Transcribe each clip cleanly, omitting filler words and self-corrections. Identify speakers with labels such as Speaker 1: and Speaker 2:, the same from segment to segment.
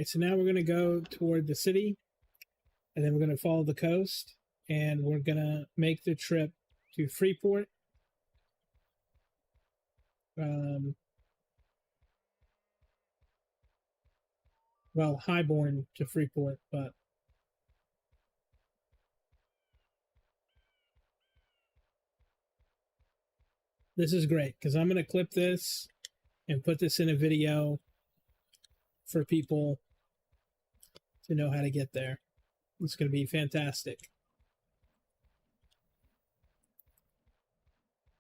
Speaker 1: So now we're going to go toward the city, and then we're going to follow the coast, and we're going to make the trip to Freeport. Well, Highborn to Freeport, but this is great because I'm going to clip this and put this in a video for people to know how to get there. It's going to be fantastic.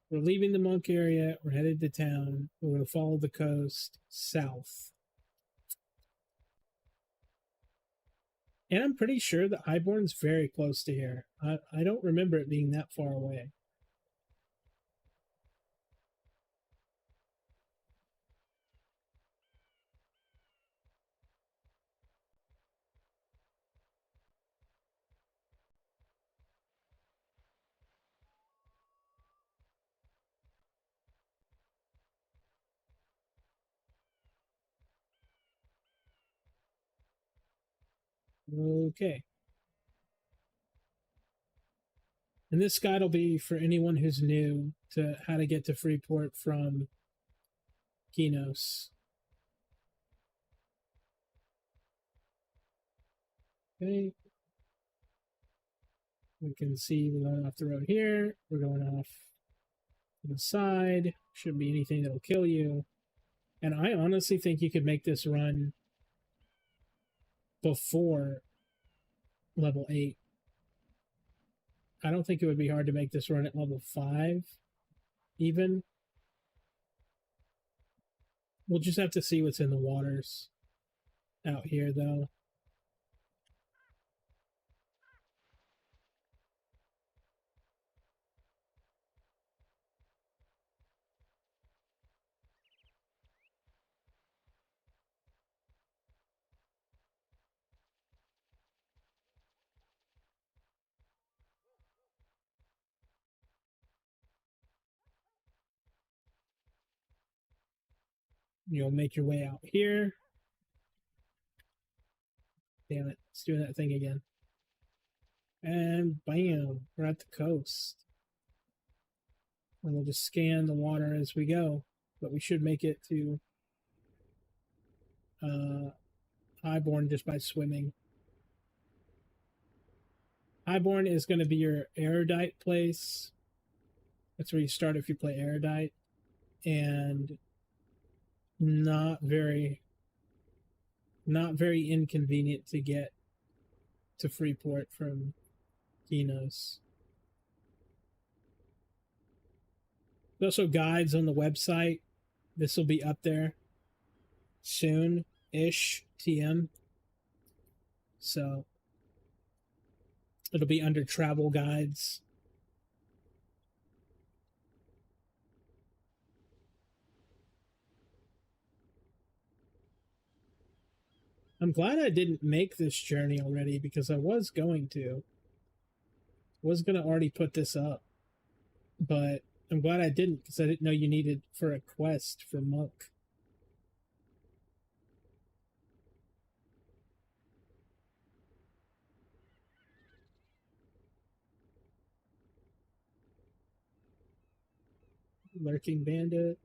Speaker 1: We're leaving the Monk area. We're headed to town. We're going to follow the coast south. And I'm pretty sure that Highborn's very close to here. I don't remember it being that far away. Okay. And this guide will be for anyone who's new to how to get to Freeport from Qeynos. Okay. We can see we're going off the road here. We're going off to the side. Shouldn't be anything that'll kill you. And I honestly think you could make this run before level 8. I don't think it would be hard to make this run at level 5, even. We'll just have to see what's in the waters out here, though. You'll make your way out here. Damn it, it's doing that thing again. And bam, we're at the coast. And we'll just scan the water as we go. But we should make it to Highborn just by swimming. Highborn is going to be your erudite place. That's where you start if you play erudite. And not very inconvenient to get to Freeport from Qeynos. There's also guides on the website. This will be up there soon-ish, TM. So it'll be under travel guides. I'm glad I didn't make this journey already because I was going to. Already put this up. But I'm glad I didn't because I didn't know you needed for a quest for Monk. Lurking bandit.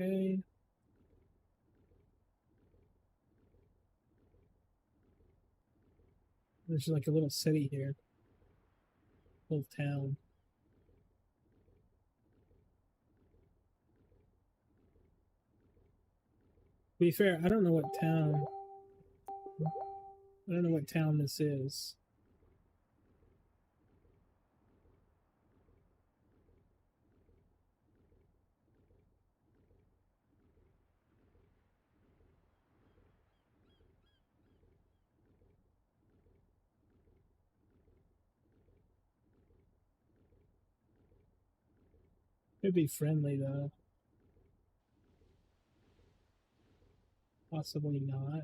Speaker 1: Okay. There's like a little city here. Little town. To be fair, I don't know what town this is. It'd be friendly though. possibly not.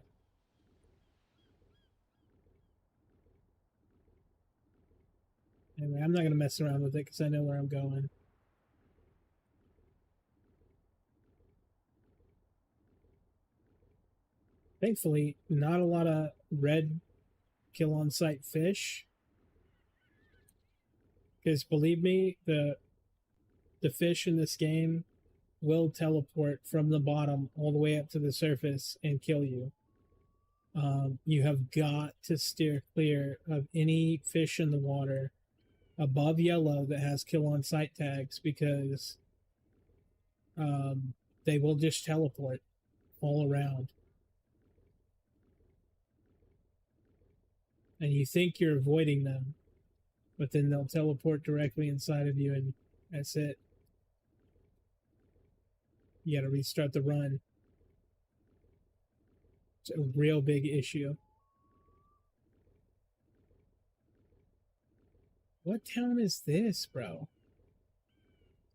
Speaker 1: Anyway, I'm not going to mess around with it because I know where I'm going. Thankfully, not a lot of red kill on sight fish. Because believe me, the fish in this game will teleport from the bottom all the way up to the surface and kill you. You have got to steer clear of any fish in the water above yellow that has kill on sight tags because they will just teleport all around. And you think you're avoiding them, but then they'll teleport directly inside of you, and that's it. You gotta restart the run. It's a real big issue. What town is this, bro?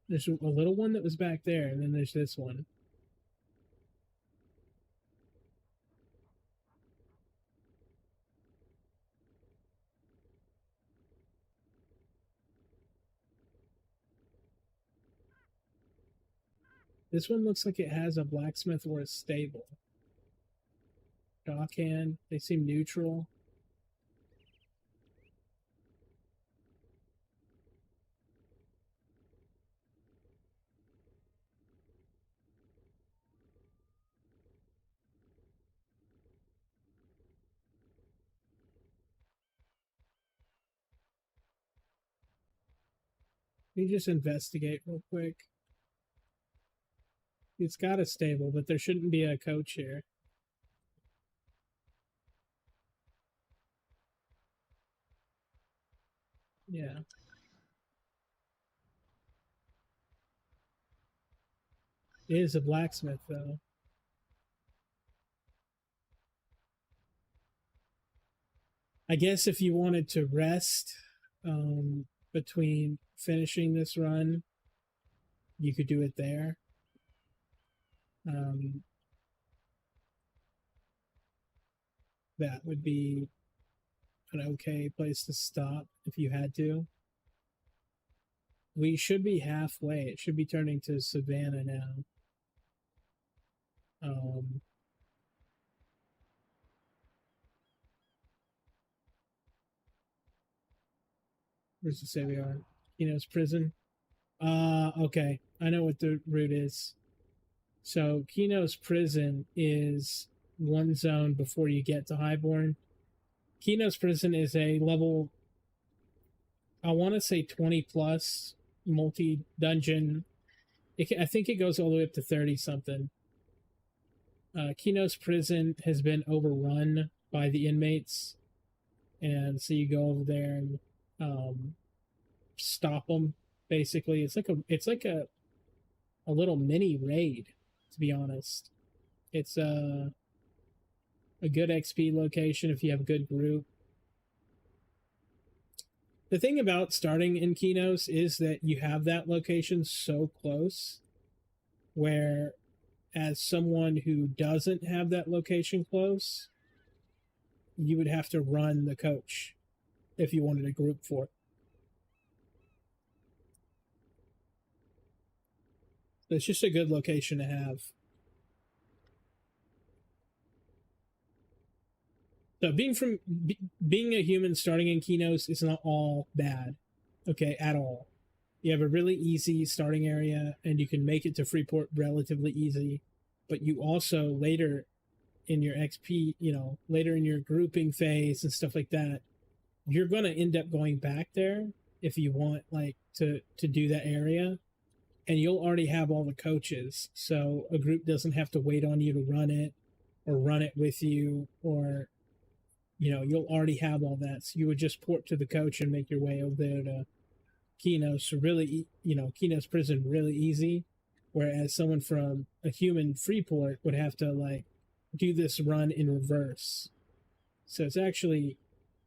Speaker 1: There's a little one that was back there, and then there's this one. This one looks like it has a blacksmith or a stable. Dockhand, they seem neutral. Let me just investigate real quick. It's got a stable, but there shouldn't be a coach here. Yeah. It is a blacksmith, though. I guess if you wanted to rest between finishing this run, you could do it there. That would be an okay place to stop if you had to. We should be halfway. It should be turning to Savannah now. Where's the say we are? Kynos Prison. Okay. I know what the route is. So Kynos Prison is one zone before you get to Highborn. Kynos Prison is a level, I want to say 20 plus multi-dungeon. I think it goes all the way up to 30 something. Kynos Prison has been overrun by the inmates, and so you go over there and stop them. Basically, it's like a little mini raid. To be honest, it's a good XP location if you have a good group. The thing about starting in Qeynos is that you have that location so close, where as someone who doesn't have that location close, you would have to run the coach if you wanted a group for it. It's just a good location to have. So being a human starting in Qeynos is not all bad, okay, at all. You have a really easy starting area, and you can make it to Freeport relatively easy. But you also later in your XP, later in your grouping phase and stuff like that, you're going to end up going back there if you want to do that area, and you'll already have all the coaches, so a group doesn't have to wait on you to run it or run it with you, or you'll already have all that, so you would just port to the coach and make your way over there to Qeynos. So really, Kynos Prison really easy, whereas someone from a human Freeport would have to do this run in reverse. So it's actually,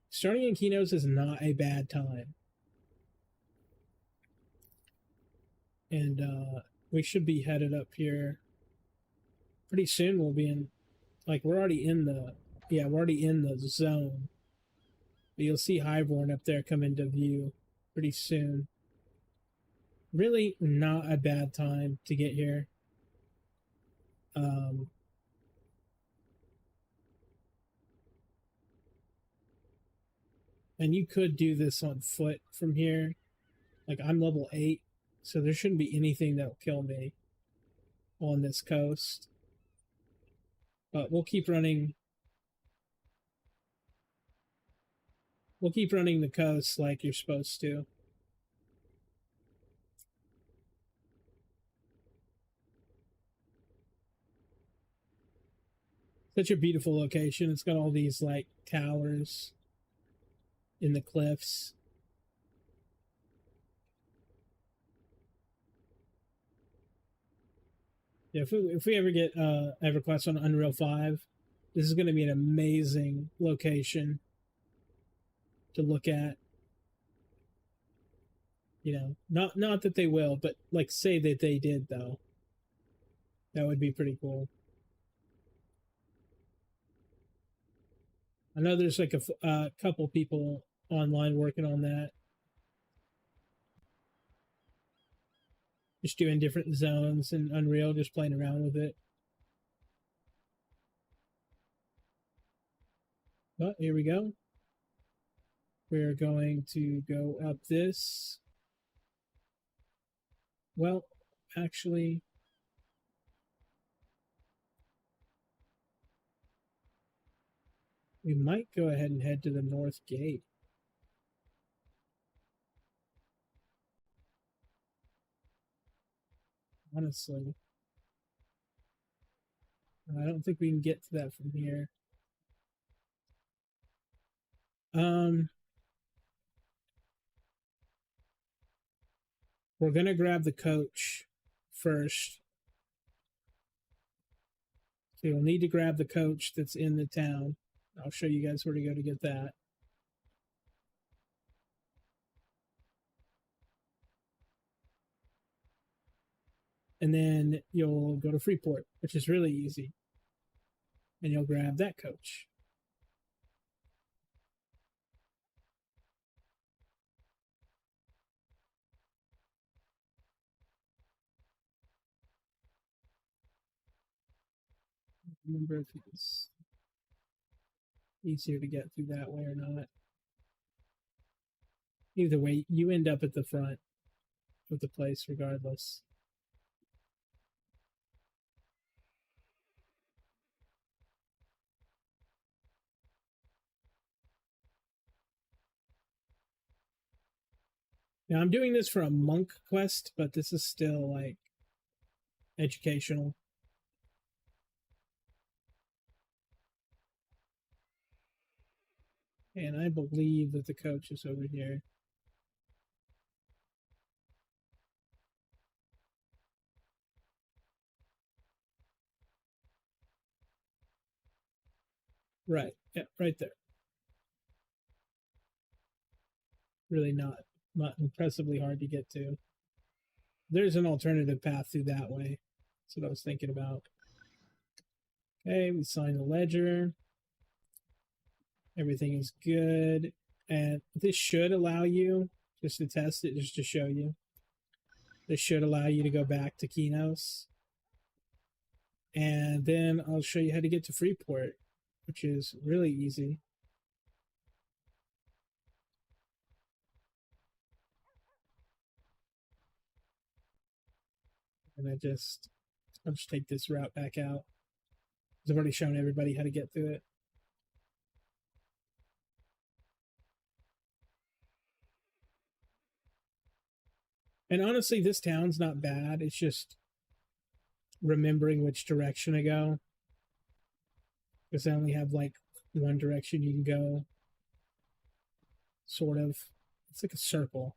Speaker 1: starting in Qeynos is not a bad time. And we should be headed up here pretty soon. We'll be in like we're already in the, yeah, we're already in the zone. But you'll see Highborn up there come into view pretty soon. Really not a bad time to get here. Um, and you could do this on foot from here. Like I'm level 8, so there shouldn't be anything that'll kill me on this coast. But we'll keep running. We'll keep running the coast like you're supposed to. Such a beautiful location. It's got all these like towers in the cliffs. Yeah, if we ever get EverQuest on Unreal 5, this is going to be an amazing location to look at. You know, not that they will, but like say that they did though. That would be pretty cool. I know there's like a couple people online working on that, just doing different zones and Unreal, just playing around with it. But here we go. We're going to go up this. Well, actually, we might go ahead and head to the north gate. Honestly, I don't think we can get to that from here. We're gonna grab the coach first. So you'll need to grab the coach that's in the town. I'll show you guys where to go to get that. And then you'll go to Freeport, which is really easy. And you'll grab that coach. Remember if it's easier to get through that way or not. Either way, you end up at the front of the place regardless. Now I'm doing this for a monk quest, but this is still like educational. And I believe that the coach is over here. Right. Yeah, right there. Really not impressively hard to get to. There's an alternative path through that way. That's what I was thinking about. Okay, we sign the ledger. Everything is good. And this should allow you, just to test it, just to show you, this should allow you to go back to Qeynos. And then I'll show you how to get to Freeport, which is really easy. And I'll just take this route back out. I've already shown everybody how to get through it. And honestly, this town's not bad. It's just remembering which direction to go. Because I only have like one direction you can go. Sort of. It's like a circle.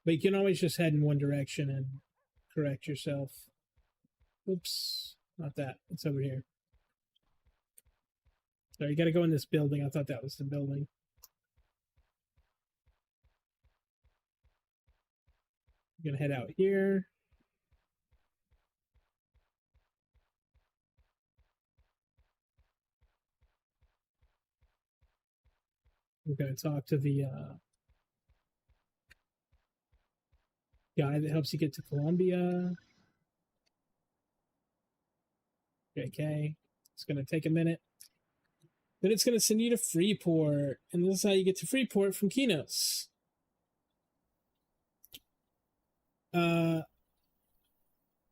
Speaker 1: But you can always just head in one direction and correct yourself. Oops, not that. It's over here. So you got to go in this building. I thought that was the building. We're going to head out here. We're going to talk to the guy that helps you get to Colombia. Okay. It's going to take a minute. Then it's going to send you to Freeport. And this is how you get to Freeport from Qeynos.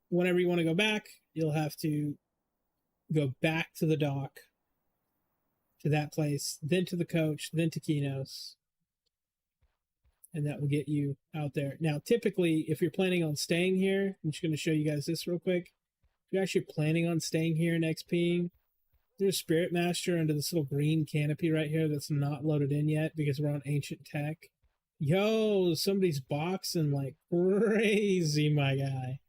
Speaker 1: Whenever you want to go back, you'll have to go back to the dock, to that place, then to the coach, then to Qeynos. And that will get you out there. Now, typically, if you're planning on staying here, I'm just going to show you guys this real quick. If you're actually planning on staying here and XPing, there's Spirit Master under this little green canopy right here that's not loaded in yet because we're on Ancient Tech. Yo, somebody's boxing like crazy, my guy.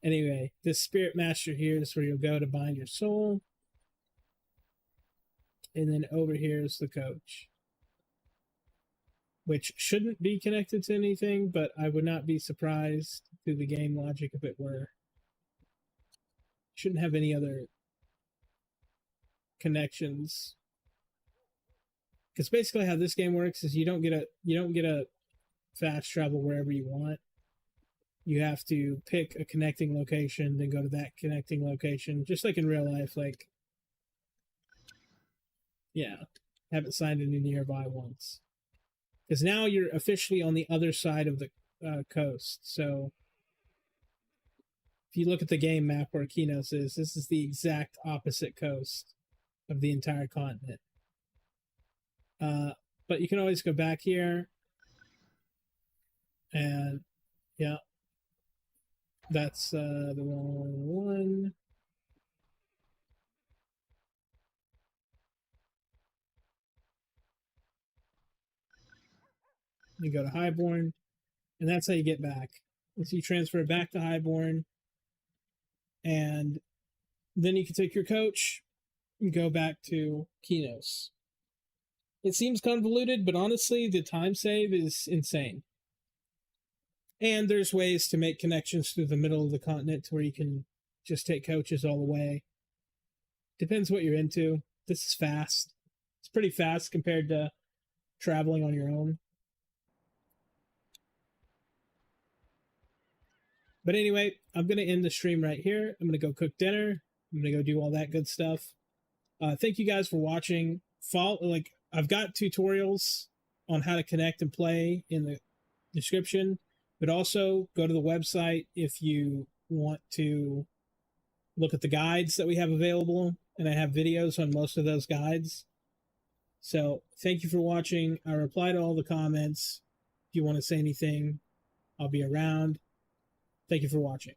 Speaker 1: Anyway, this Spirit Master here is where you'll go to bind your soul. And then over here is the coach, which shouldn't be connected to anything, but I would not be surprised through the game logic if it were. Shouldn't have any other connections, because basically how this game works is you don't get a fast travel wherever you want. You have to pick a connecting location, then go to that connecting location, just like in real life. Like, yeah, haven't signed any nearby ones, because now you're officially on the other side of the coast. So if you look at the game map where Qeynos is, this is the exact opposite coast of the entire continent. But you can always go back here, and yeah, that's the wrong one. You go to Highborn, and that's how you get back. So you transfer back to Highborn, and then you can take your coach and go back to Qeynos. It seems convoluted, but honestly, the time save is insane. And there's ways to make connections through the middle of the continent to where you can just take coaches all the way. Depends what you're into. This is fast. It's pretty fast compared to traveling on your own. But anyway, I'm going to end the stream right here. I'm going to go cook dinner. I'm going to go do all that good stuff. Thank you guys for watching. I've got tutorials on how to connect and play in the description, but also go to the website if you want to look at the guides that we have available, and I have videos on most of those guides. So thank you for watching. I reply to all the comments. If you want to say anything, I'll be around. Thank you for watching.